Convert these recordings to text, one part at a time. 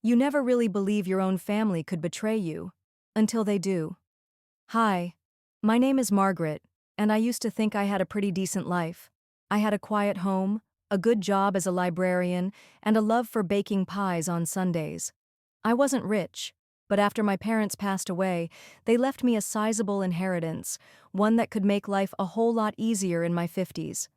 You never really believe your own family could betray you. Until they do. Hi. My name is Margaret, and I used to think I had a pretty decent life. I had a quiet home, a good job as a librarian, and a love for baking pies on Sundays. I wasn't rich, but after my parents passed away, they left me a sizable inheritance, one that could make life a whole lot easier in my 50s.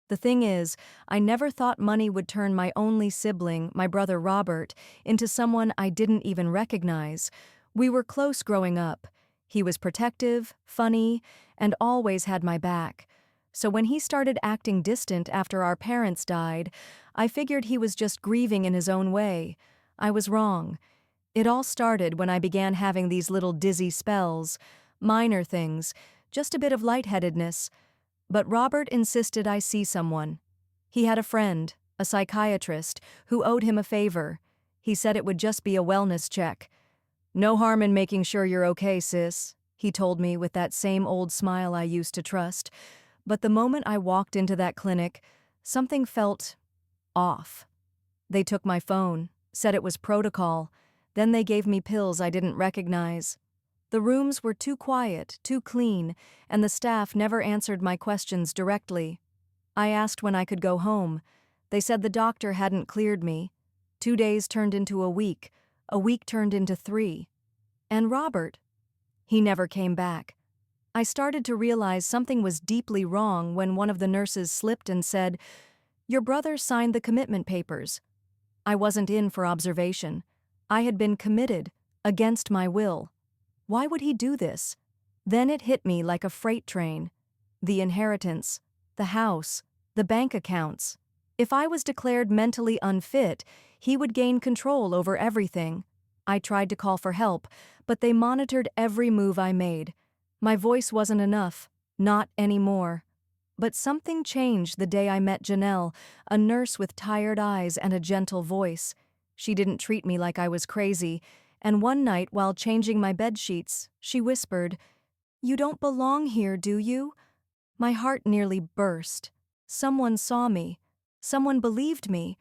The thing is, I never thought money would turn my only sibling, my brother Robert, into someone I didn't even recognize. We were close growing up. He was protective, funny, and always had my back. So when he started acting distant after our parents died, I figured he was just grieving in his own way. I was wrong. It all started when I began having these little dizzy spells, minor things, just a bit of lightheadedness. But Robert insisted I see someone. He had a friend, a psychiatrist, who owed him a favor. He said it would just be a wellness check. "No harm in making sure you're okay, sis," he told me with that same old smile I used to trust. But the moment I walked into that clinic, something felt off. They took my phone, said it was protocol, then they gave me pills I didn't recognize. The rooms were too quiet, too clean, and the staff never answered my questions directly. I asked when I could go home. They said the doctor hadn't cleared me. 2 days turned into a week turned into 3. And Robert? He never came back. I started to realize something was deeply wrong when one of the nurses slipped and said, "Your brother signed the commitment papers." I wasn't in for observation. I had been committed, against my will. Why would he do this? Then it hit me like a freight train. The inheritance, the house, the bank accounts. If I was declared mentally unfit, he would gain control over everything. I tried to call for help, but they monitored every move I made. My voice wasn't enough, not anymore. But something changed the day I met Janelle, a nurse with tired eyes and a gentle voice. She didn't treat me like I was crazy, and one night while changing my bedsheets, she whispered, "You don't belong here, do you?" My heart nearly burst. Someone saw me. Someone believed me.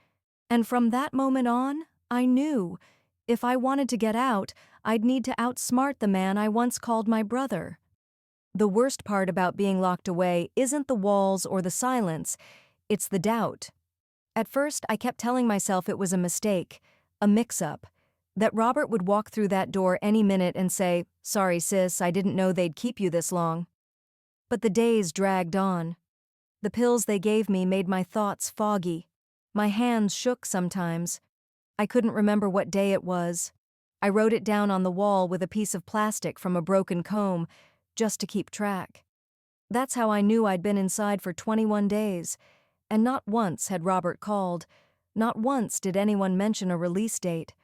And from that moment on, I knew, if I wanted to get out, I'd need to outsmart the man I once called my brother. The worst part about being locked away isn't the walls or the silence, it's the doubt. At first, I kept telling myself it was a mistake, a mix-up, that Robert would walk through that door any minute and say, "Sorry sis, I didn't know they'd keep you this long." But the days dragged on. The pills they gave me made my thoughts foggy. My hands shook sometimes. I couldn't remember what day it was. I wrote it down on the wall with a piece of plastic from a broken comb, just to keep track. That's how I knew I'd been inside for 21 days, and not once had Robert called. Not once did anyone mention a release date.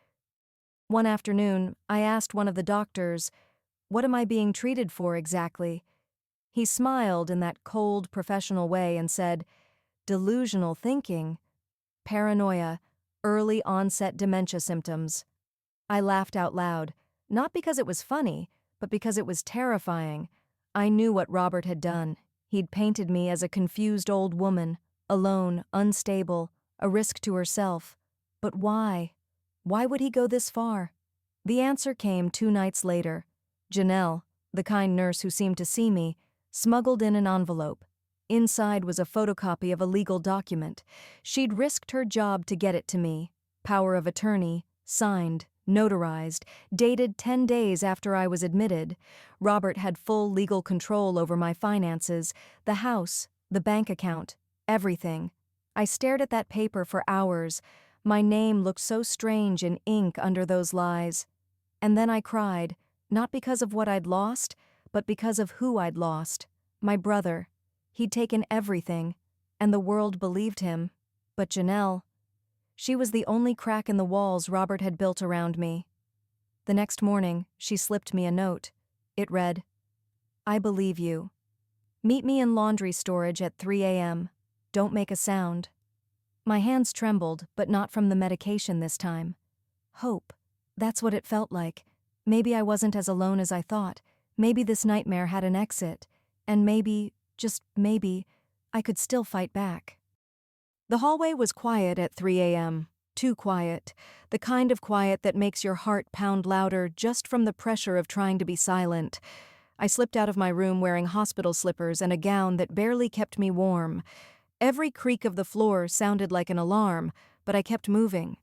One afternoon, I asked one of the doctors, "What am I being treated for exactly?" He smiled in that cold, professional way and said, "Delusional thinking, paranoia, early onset dementia symptoms." I laughed out loud, not because it was funny, but because it was terrifying. I knew what Robert had done. He'd painted me as a confused old woman, alone, unstable, a risk to herself. But why? Why would he go this far? The answer came 2 nights later. Janelle, the kind nurse who seemed to see me, smuggled in an envelope. Inside was a photocopy of a legal document. She'd risked her job to get it to me. Power of attorney, signed, notarized, dated 10 days after I was admitted. Robert had full legal control over my finances, the house, the bank account, everything. I stared at that paper for hours. My name looked so strange in ink under those lies. And then I cried, not because of what I'd lost, but because of who I'd lost. My brother. He'd taken everything, and the world believed him. But Janelle, she was the only crack in the walls Robert had built around me. The next morning, she slipped me a note. It read, "I believe you. Meet me in laundry storage at 3 a.m. Don't make a sound." My hands trembled, but not from the medication this time. Hope. That's what it felt like. Maybe I wasn't as alone as I thought. Maybe this nightmare had an exit. And maybe, just maybe, I could still fight back. The hallway was quiet at 3 a.m. Too quiet. The kind of quiet that makes your heart pound louder just from the pressure of trying to be silent. I slipped out of my room wearing hospital slippers and a gown that barely kept me warm. Every creak of the floor sounded like an alarm, but I kept moving.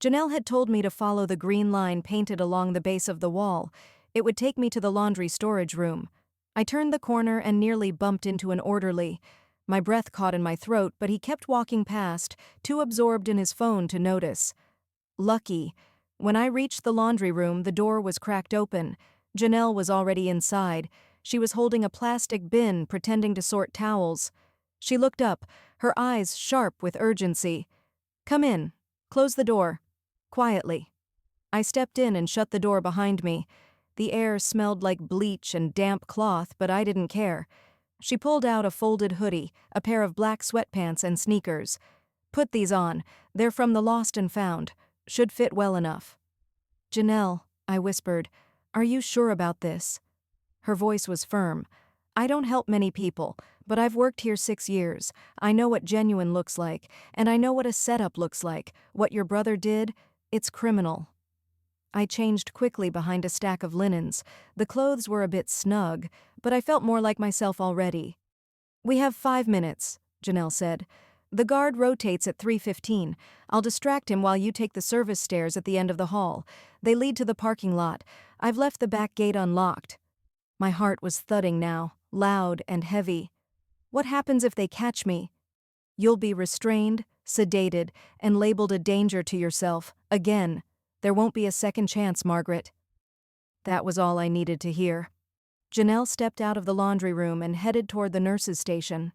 Janelle had told me to follow the green line painted along the base of the wall. It would take me to the laundry storage room. I turned the corner and nearly bumped into an orderly. My breath caught in my throat, but he kept walking past, too absorbed in his phone to notice. Lucky. When I reached the laundry room, the door was cracked open. Janelle was already inside. She was holding a plastic bin, pretending to sort towels. She looked up, her eyes sharp with urgency. "Come in. Close the door." Quietly. I stepped in and shut the door behind me. The air smelled like bleach and damp cloth, but I didn't care. She pulled out a folded hoodie, a pair of black sweatpants and sneakers. "Put these on. They're from the Lost and Found. Should fit well enough." "Janelle," I whispered, "are you sure about this?" Her voice was firm. "I don't help many people, but I've worked here 6 years. I know what genuine looks like, and I know what a setup looks like. What your brother did, it's criminal." I changed quickly behind a stack of linens. The clothes were a bit snug, but I felt more like myself already. "We have 5 minutes," Janelle said. "The guard rotates at 3:15. I'll distract him while you take the service stairs at the end of the hall. They lead to the parking lot. I've left the back gate unlocked." My heart was thudding now, loud and heavy. "What happens if they catch me?" "You'll be restrained, sedated, and labeled a danger to yourself, again. There won't be a second chance, Margaret." That was all I needed to hear. Janelle stepped out of the laundry room and headed toward the nurse's station.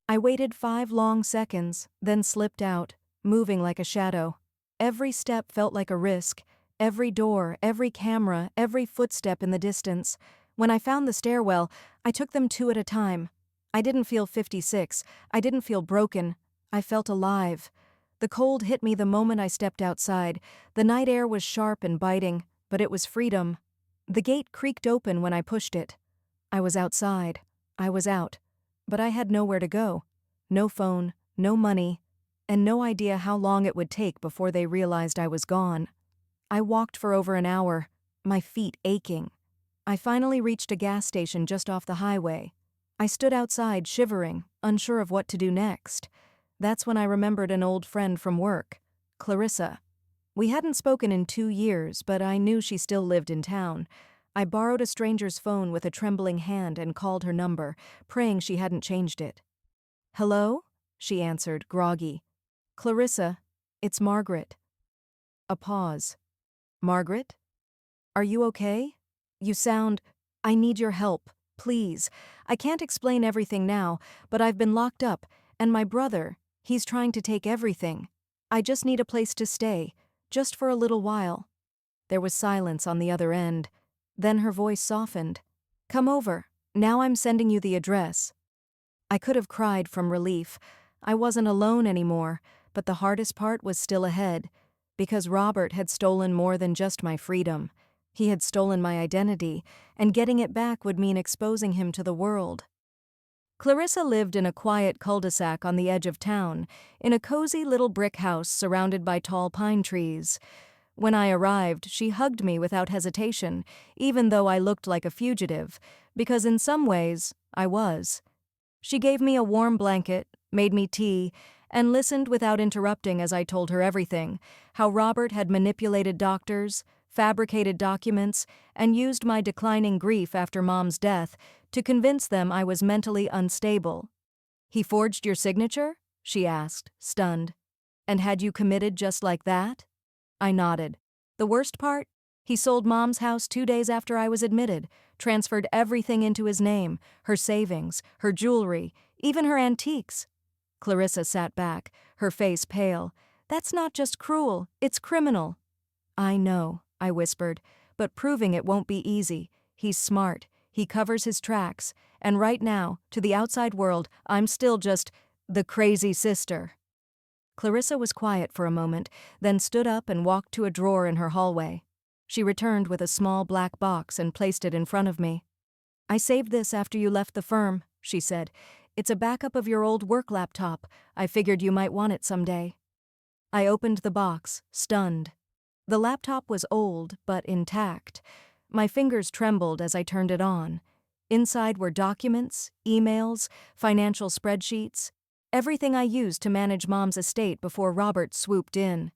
I waited 5 long seconds, then slipped out, moving like a shadow. Every step felt like a risk. Every door, every camera, every footstep in the distance. When I found the stairwell, I took them 2 at a time. I didn't feel 56. I didn't feel broken. I felt alive. The cold hit me the moment I stepped outside. The night air was sharp and biting, but it was freedom. The gate creaked open when I pushed it. I was outside. I was out. But I had nowhere to go. No phone, no money, and no idea how long it would take before they realized I was gone. I walked for over an hour, my feet aching. I finally reached a gas station just off the highway. I stood outside shivering, unsure of what to do next. That's when I remembered an old friend from work, Clarissa. We hadn't spoken in 2 years, but I knew she still lived in town. I borrowed a stranger's phone with a trembling hand and called her number, praying she hadn't changed it. "Hello?" she answered, groggy. "Clarissa, it's Margaret." A pause. "Margaret? Are you okay? You sound— I need your help, please. I can't explain everything now, but I've been locked up, and my brother, he's trying to take everything. I just need a place to stay, just for a little while." There was silence on the other end. Then her voice softened. "Come over. Now I'm sending you the address." I could have cried from relief. I wasn't alone anymore, but the hardest part was still ahead, because Robert had stolen more than just my freedom. He had stolen my identity, and getting it back would mean exposing him to the world. Clarissa lived in a quiet cul-de-sac on the edge of town, in a cozy little brick house surrounded by tall pine trees. When I arrived, she hugged me without hesitation, even though I looked like a fugitive, because in some ways, I was. She gave me a warm blanket, made me tea, and listened without interrupting as I told her everything, how Robert had manipulated doctors, fabricated documents, and used my declining grief after Mom's death to convince them I was mentally unstable. "He forged your signature?" she asked, stunned. "And had you committed just like that?" I nodded. "The worst part? He sold Mom's house 2 days after I was admitted, transferred everything into his name, her savings, her jewelry, even her antiques." Clarissa sat back, her face pale. "That's not just cruel, it's criminal." "I know," I whispered, "but proving it won't be easy. He's smart, he covers his tracks, and right now, to the outside world, I'm still just the crazy sister." Clarissa was quiet for a moment, then stood up and walked to a drawer in her hallway. She returned with a small black box and placed it in front of me. "I saved this after you left the firm," she said. "It's a backup of your old work laptop. I figured you might want it someday." I opened the box, stunned. The laptop was old, but intact. My fingers trembled as I turned it on. Inside were documents, emails, financial spreadsheets, everything I used to manage Mom's estate before Robert swooped in.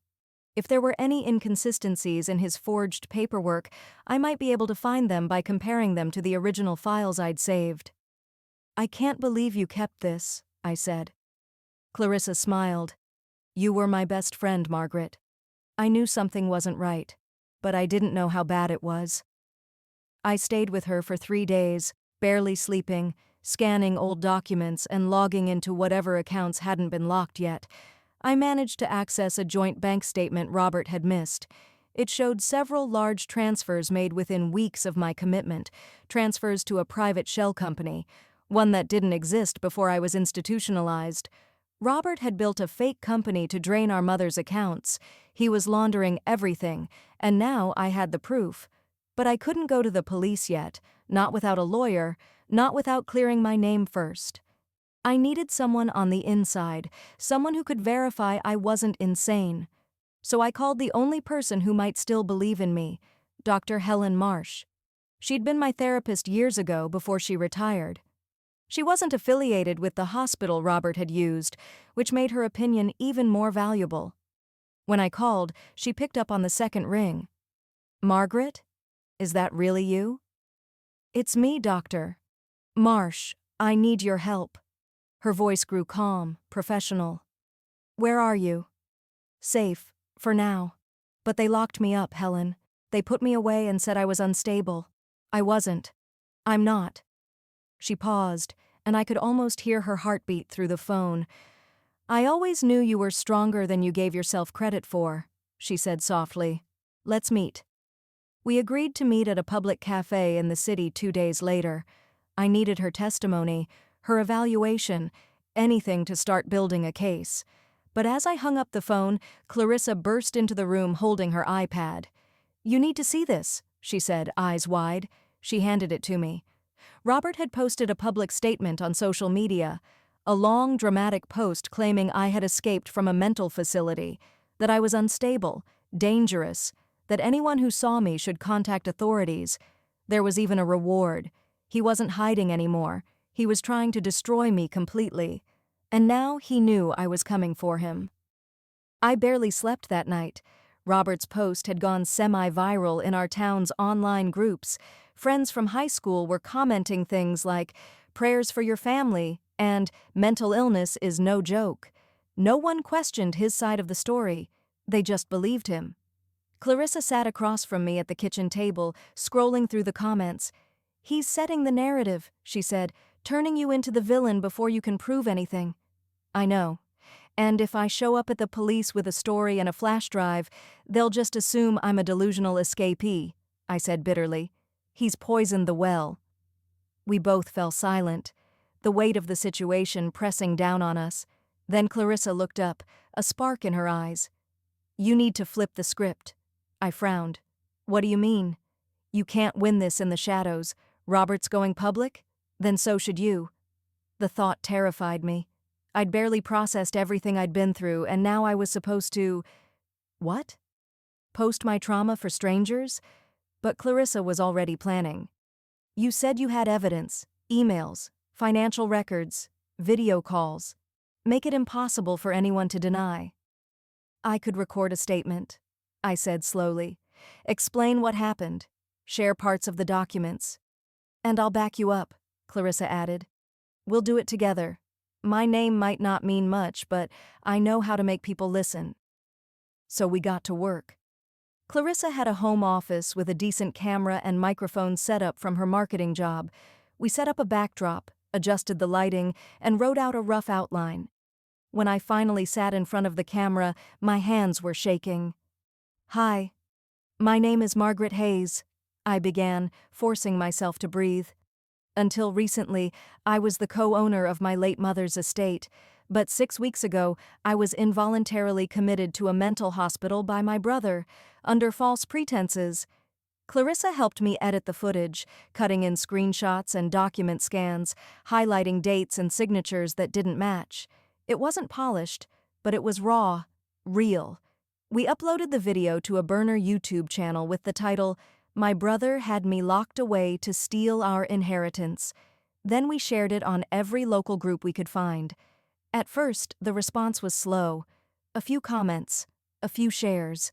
If there were any inconsistencies in his forged paperwork, I might be able to find them by comparing them to the original files I'd saved. "I can't believe you kept this," I said. Clarissa smiled. "You were my best friend, Margaret. I knew something wasn't right, but I didn't know how bad it was." I stayed with her for 3 days, barely sleeping, scanning old documents and logging into whatever accounts hadn't been locked yet. I managed to access a joint bank statement Robert had missed. It showed several large transfers made within weeks of my commitment, transfers to a private shell company, one that didn't exist before I was institutionalized. Robert had built a fake company to drain our mother's accounts. He was laundering everything, and now I had the proof. But I couldn't go to the police yet, not without a lawyer, not without clearing my name first. I needed someone on the inside, someone who could verify I wasn't insane. So I called the only person who might still believe in me, Dr. Helen Marsh. She'd been my therapist years ago before she retired. She wasn't affiliated with the hospital Robert had used, which made her opinion even more valuable. When I called, she picked up on the second ring. "Margaret? Is that really you?" "It's me, Doctor. Marsh, I need your help." Her voice grew calm, professional. "Where are you?" "Safe, for now. But they locked me up, Helen. They put me away and said I was unstable. I wasn't. I'm not." She paused, and I could almost hear her heartbeat through the phone. "I always knew you were stronger than you gave yourself credit for," she said softly. "Let's meet." We agreed to meet at a public cafe in the city 2 days later. I needed her testimony, her evaluation, anything to start building a case. But as I hung up the phone, Clarissa burst into the room holding her iPad. "You need to see this," she said, eyes wide. She handed it to me. Robert had posted a public statement on social media, a long, dramatic post claiming I had escaped from a mental facility, that I was unstable, dangerous, that anyone who saw me should contact authorities. There was even a reward. He wasn't hiding anymore. He was trying to destroy me completely. And now he knew I was coming for him. I barely slept that night. Robert's post had gone semi-viral in our town's online groups. Friends from high school were commenting things like, "Prayers for your family," and "Mental illness is no joke." No one questioned his side of the story. They just believed him. Clarissa sat across from me at the kitchen table, scrolling through the comments. "He's setting the narrative," she said, "turning you into the villain before you can prove anything." "I know. And if I show up at the police with a story and a flash drive, they'll just assume I'm a delusional escapee," I said bitterly. "He's poisoned the well." We both fell silent, the weight of the situation pressing down on us. Then Clarissa looked up, a spark in her eyes. "You need to flip the script." I frowned. "What do you mean?" "You can't win this in the shadows. Robert's going public? Then so should you." The thought terrified me. I'd barely processed everything I'd been through, and now I was supposed to… What? Post my trauma for strangers? But Clarissa was already planning. "You said you had evidence, emails, financial records, video calls. Make it impossible for anyone to deny." "I could record a statement," I said slowly. "Explain what happened. Share parts of the documents. And I'll back you up," Clarissa added. "We'll do it together. My name might not mean much, but I know how to make people listen." So we got to work. Clarissa had a home office with a decent camera and microphone setup from her marketing job. We set up a backdrop, adjusted the lighting, and wrote out a rough outline. When I finally sat in front of the camera, my hands were shaking. "Hi. My name is Margaret Hayes," I began, forcing myself to breathe. "Until recently, I was the co-owner of my late mother's estate, but 6 weeks ago, I was involuntarily committed to a mental hospital by my brother, under false pretenses." Clarissa helped me edit the footage, cutting in screenshots and document scans, highlighting dates and signatures that didn't match. It wasn't polished, but it was raw, Real. We uploaded the video to a burner YouTube channel with the title, "My Brother Had Me Locked Away to Steal Our Inheritance." Then we shared it on every local group we could find. At first, the response was slow. A few comments, a few shares.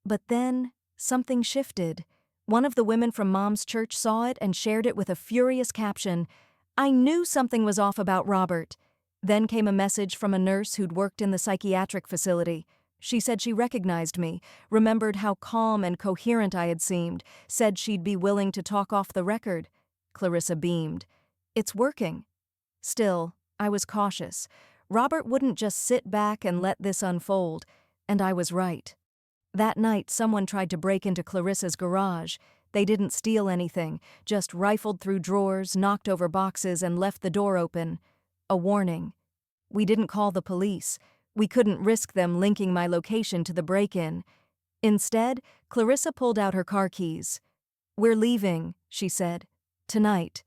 But then, something shifted. One of the women from Mom's church saw it and shared it with a furious caption, "I knew something was off about Robert." Then came a message from a nurse who'd worked in the psychiatric facility. She said she recognized me, remembered how calm and coherent I had seemed, said she'd be willing to talk off the record. Clarissa beamed. It's working. Still, I was cautious. Robert wouldn't just sit back and let this unfold, and I was right. That night, someone tried to break into Clarissa's garage. They didn't steal anything, just rifled through drawers, knocked over boxes, and left the door open. A warning. We didn't call the police. We couldn't risk them linking my location to the break-in. Instead, Clarissa pulled out her car keys. "We're leaving," she said. "Tonight."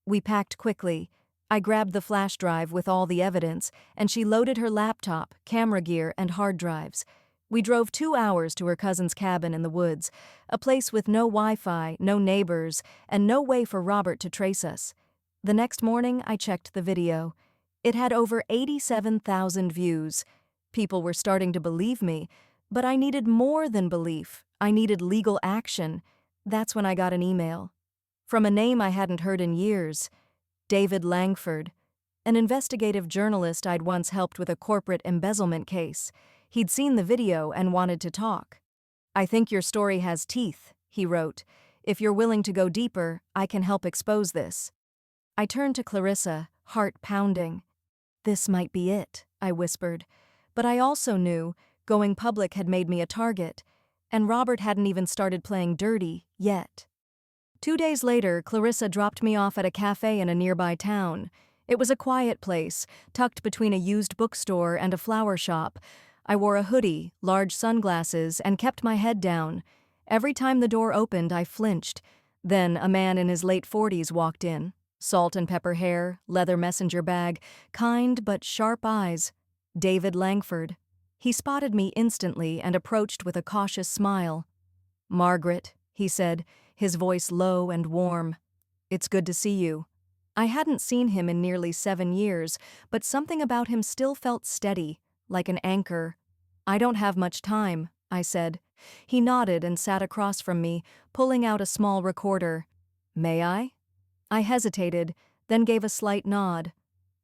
We packed quickly. I grabbed the flash drive with all the evidence, and she loaded her laptop, camera gear, and hard drives. We drove 2 hours to her cousin's cabin in the woods, a place with no Wi-Fi, no neighbors, and no way for Robert to trace us. The next morning, I checked the video. It had over 87,000 views. People were starting to believe me, but I needed more than belief. I needed legal action. That's when I got an email. From a name I hadn't heard in years. David Langford, an investigative journalist I'd once helped with a corporate embezzlement case. He'd seen the video and wanted to talk. "I think your story has teeth," he wrote. "If you're willing to go deeper, I can help expose this." I turned to Clarissa, heart pounding. "This might be it," I whispered. But I also knew going public had made me a target, and Robert hadn't even started playing dirty yet. 2 days later, Clarissa dropped me off at a cafe in a nearby town. It was a quiet place, tucked between a used bookstore and a flower shop. I wore a hoodie, large sunglasses, and kept my head down. Every time the door opened, I flinched. Then a man in his late 40s walked in. Salt and pepper hair, leather messenger bag, kind but sharp eyes. David Langford. He spotted me instantly and approached with a cautious smile. "Margaret," he said, his voice low and warm. "It's good to see you." I hadn't seen him in nearly 7 years, but something about him still felt steady, like an anchor. "I don't have much time," I said. He nodded and sat across from me, pulling out a small recorder. "May I?" I hesitated, then gave a slight nod.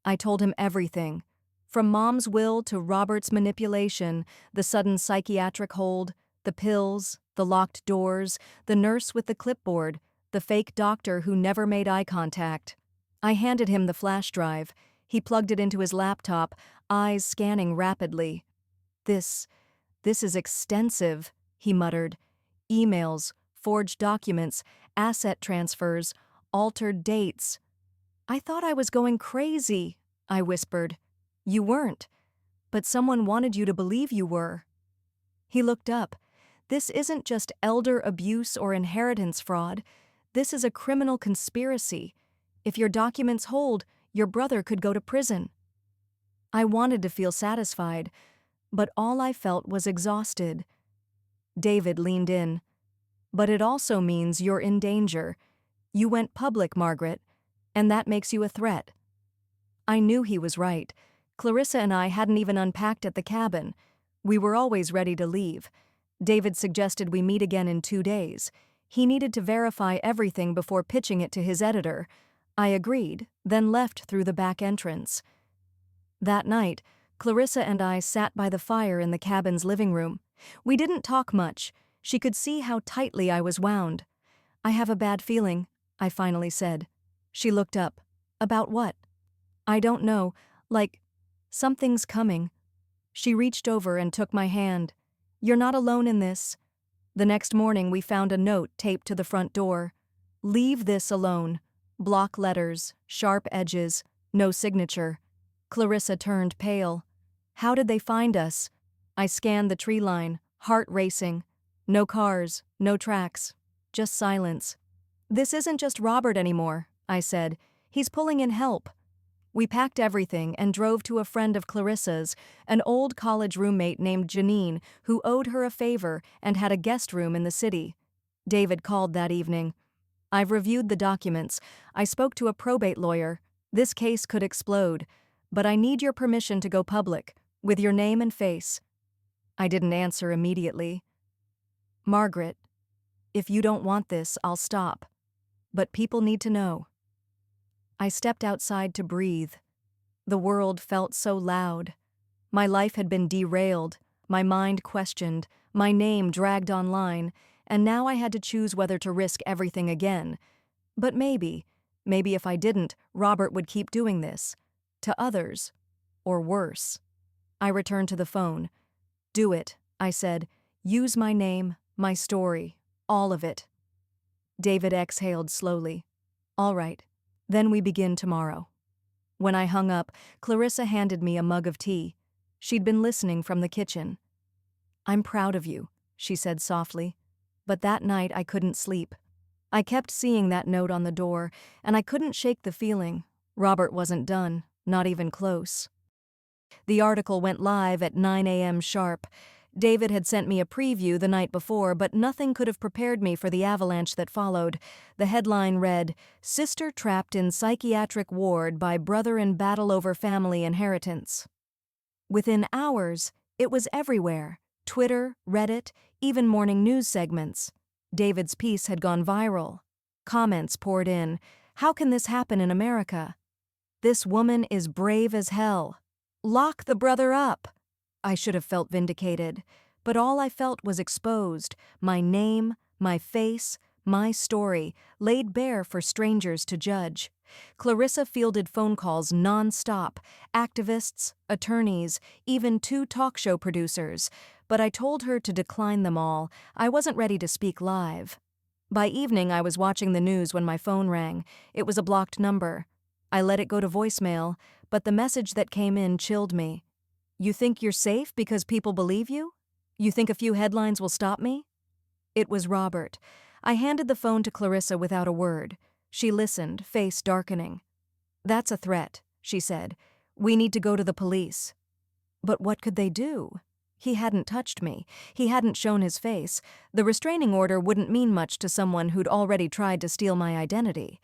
I told him everything. From Mom's will to Robert's manipulation, the sudden psychiatric hold, the pills, the locked doors, the nurse with the clipboard, the fake doctor who never made eye contact. I handed him the flash drive. He plugged it into his laptop, eyes scanning rapidly. This is extensive," he muttered. "Emails, forged documents, asset transfers, altered dates." "I thought I was going crazy," I whispered. "You weren't, but someone wanted you to believe you were." He looked up. "This isn't just elder abuse or inheritance fraud. This is a criminal conspiracy. If your documents hold, your brother could go to prison." I wanted to feel satisfied, but all I felt was exhausted. David leaned in. "But it also means you're in danger. You went public, Margaret, and that makes you a threat." I knew he was right. Clarissa and I hadn't even unpacked at the cabin. We were always ready to leave. David suggested we meet again in 2 days. He needed to verify everything before pitching it to his editor. I agreed, then left through the back entrance. That night, Clarissa and I sat by the fire in the cabin's living room. We didn't talk much. She could see how tightly I was wound. "I have a bad feeling," I finally said. She looked up. "About what?" "I don't know. Like, something's coming." She reached over and took my hand. "You're not alone in this." The next morning we found a note taped to the front door. "Leave this alone." Block letters, sharp edges, no signature. Clarissa turned pale. "How did they find us?" I scanned the tree line, heart racing. No cars, no tracks, just silence. "This isn't just Robert anymore," I said. "He's pulling in help." We packed everything and drove to a friend of Clarissa's, an old college roommate named Janine, who owed her a favor and had a guest room in the city. David called that evening. "I've reviewed the documents. I spoke to a probate lawyer. This case could explode, but I need your permission to go public, with your name and face." I didn't answer immediately. "Margaret, if you don't want this, I'll stop. But people need to know." I stepped outside to breathe. The world felt so loud. My life had been derailed, my mind questioned, my name dragged online, and now I had to choose whether to risk everything again. But maybe if I didn't, Robert would keep doing this. To others. Or worse. I returned to the phone. "Do it," I said. "Use my name, my story, all of it." David exhaled slowly. "All right. Then we begin tomorrow." When I hung up, Clarissa handed me a mug of tea. She'd been listening from the kitchen. "I'm proud of you," she said softly. But that night I couldn't sleep. I kept seeing that note on the door, and I couldn't shake the feeling. Robert wasn't done, not even close. The article went live at 9 a.m. sharp. David had sent me a preview the night before, but nothing could have prepared me for the avalanche that followed. The headline read, "Sister Trapped in Psychiatric Ward by Brother in Battle Over Family Inheritance." Within hours, it was everywhere. Twitter, Reddit, even morning news segments. David's piece had gone viral. Comments poured in. "How can this happen in America? This woman is brave as hell. Lock the brother up." I should have felt vindicated, but all I felt was exposed, my name, my face, my story, laid bare for strangers to judge. Clarissa fielded phone calls non-stop, activists, attorneys, even 2 talk show producers, but I told her to decline them all. I wasn't ready to speak live. By evening, I was watching the news when my phone rang. It was a blocked number. I let it go to voicemail, but the message that came in chilled me. "You think you're safe because people believe you? You think a few headlines will stop me?" It was Robert. I handed the phone to Clarissa without a word. She listened, face darkening. "That's a threat," she said. "We need to go to the police." But what could they do? He hadn't touched me. He hadn't shown his face. The restraining order wouldn't mean much to someone who'd already tried to steal my identity.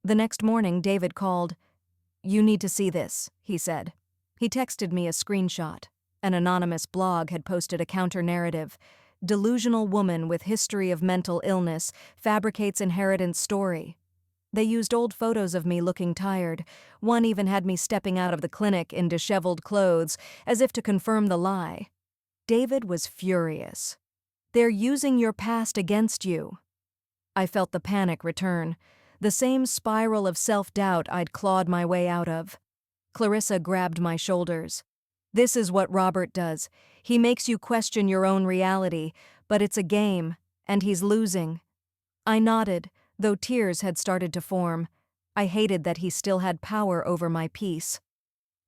The next morning, David called. "You need to see this," he said. He texted me a screenshot. An anonymous blog had posted a counter-narrative. "Delusional woman with history of mental illness fabricates inheritance story." They used old photos of me looking tired. One even had me stepping out of the clinic in disheveled clothes, as if to confirm the lie. David was furious. "They're using your past against you." I felt the panic return, the same spiral of self-doubt I'd clawed my way out of. Clarissa grabbed my shoulders. "This is what Robert does. He makes you question your own reality, but it's a game, and he's losing." I nodded, though tears had started to form. I hated that he still had power over my peace.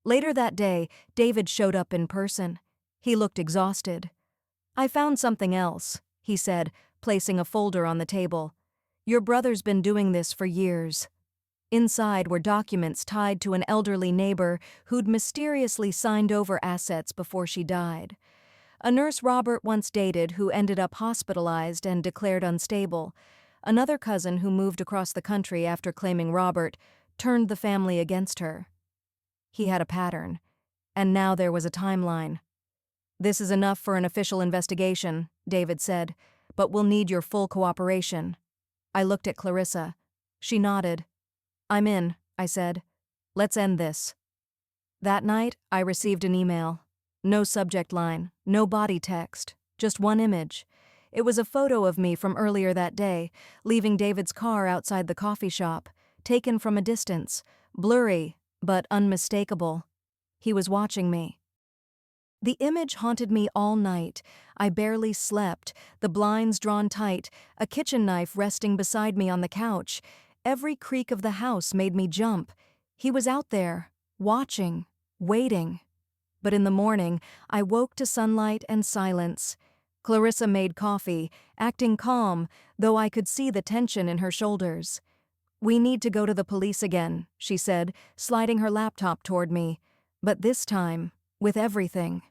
Later that day, David showed up in person. He looked exhausted. "I found something else," he said, placing a folder on the table. "Your brother's been doing this for years." Inside were documents tied to an elderly neighbor who'd mysteriously signed over assets before she died. A nurse Robert once dated who ended up hospitalized and declared unstable. Another cousin who moved across the country after claiming Robert turned the family against her. He had a pattern, and now there was a timeline. "This is enough for an official investigation," David said, "but we'll need your full cooperation." I looked at Clarissa. She nodded. "I'm in," I said. "Let's end this." That night, I received an email. No subject line, no body text, just one image. It was a photo of me from earlier that day, leaving David's car outside the coffee shop, taken from a distance, blurry, but unmistakable. He was watching me. The image haunted me all night. I barely slept, the blinds drawn tight, a kitchen knife resting beside me on the couch. Every creak of the house made me jump. He was out there, watching, waiting. But in the morning, I woke to sunlight and silence. Clarissa made coffee, acting calm, though I could see the tension in her shoulders. "We need to go to the police again," she said, sliding her laptop toward me. "But this time, with everything."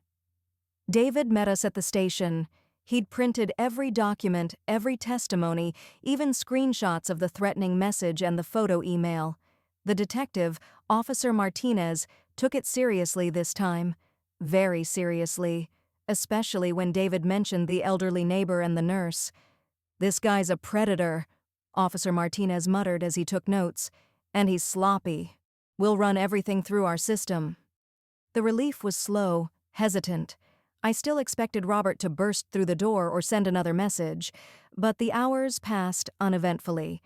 David met us at the station. He'd printed every document, every testimony, even screenshots of the threatening message and the photo email. The detective, Officer Martinez, took it seriously this time. Very seriously. Especially when David mentioned the elderly neighbor and the nurse. "This guy's a predator," Officer Martinez muttered as he took notes. "And he's sloppy. We'll run everything through our system." The relief was slow, hesitant. I still expected Robert to burst through the door or send another message, but the hours passed uneventfully.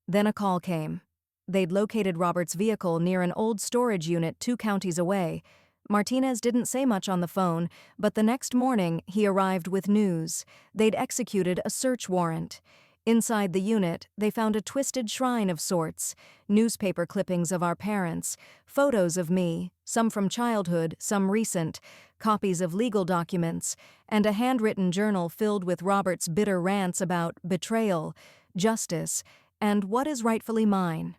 Then a call came. They'd located Robert's vehicle near an old storage unit 2 counties away. Martinez didn't say much on the phone, but the next morning he arrived with news. They'd executed a search warrant. Inside the unit, they found a twisted shrine of sorts, newspaper clippings of our parents, photos of me, some from childhood, some recent, copies of legal documents, and a handwritten journal filled with Robert's bitter rants about betrayal, justice, and what is rightfully mine.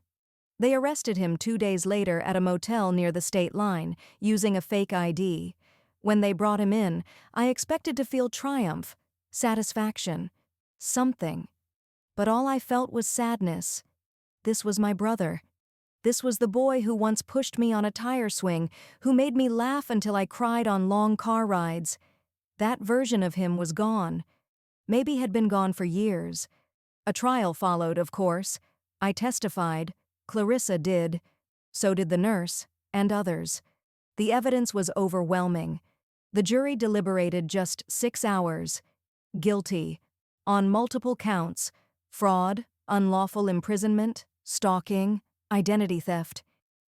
They arrested him 2 days later at a motel near the state line, using a fake ID. When they brought him in, I expected to feel triumph, satisfaction, something. But all I felt was sadness. This was my brother. This was the boy who once pushed me on a tire swing, who made me laugh until I cried on long car rides. That version of him was gone. Maybe had been gone for years. A trial followed, of course. I testified. Clarissa did. So did the nurse, and others. The evidence was overwhelming. The jury deliberated just 6 hours. Guilty. On multiple counts. Fraud, unlawful imprisonment, stalking, identity theft.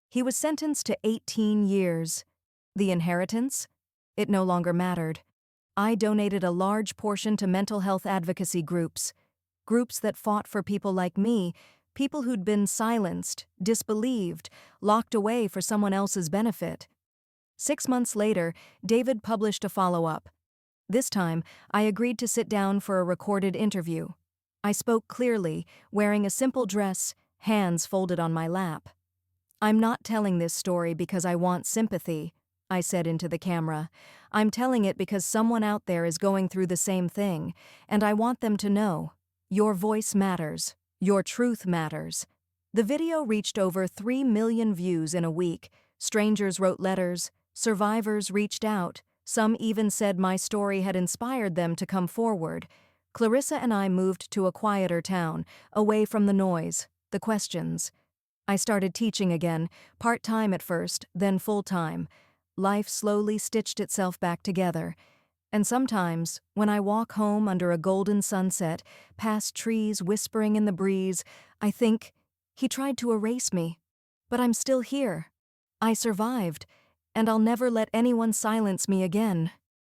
He was sentenced to 18 years. The inheritance? It no longer mattered. I donated a large portion to mental health advocacy groups. Groups that fought for people like me, people who'd been silenced, disbelieved, locked away for someone else's benefit. 6 months later, David published a follow-up. This time, I agreed to sit down for a recorded interview. I spoke clearly, wearing a simple dress, hands folded on my lap. "I'm not telling this story because I want sympathy," I said into the camera. "I'm telling it because someone out there is going through the same thing, and I want them to know. Your voice matters. Your truth matters." The video reached over 3 million views in a week. Strangers wrote letters. Survivors reached out. Some even said my story had inspired them to come forward. Clarissa and I moved to a quieter town, away from the noise, the questions. I started teaching again, part-time at first, then full-time. Life slowly stitched itself back together. And sometimes, when I walk home under a golden sunset, past trees whispering in the breeze, I think, he tried to erase me. But I'm still here. I survived, and I'll never let anyone silence me again.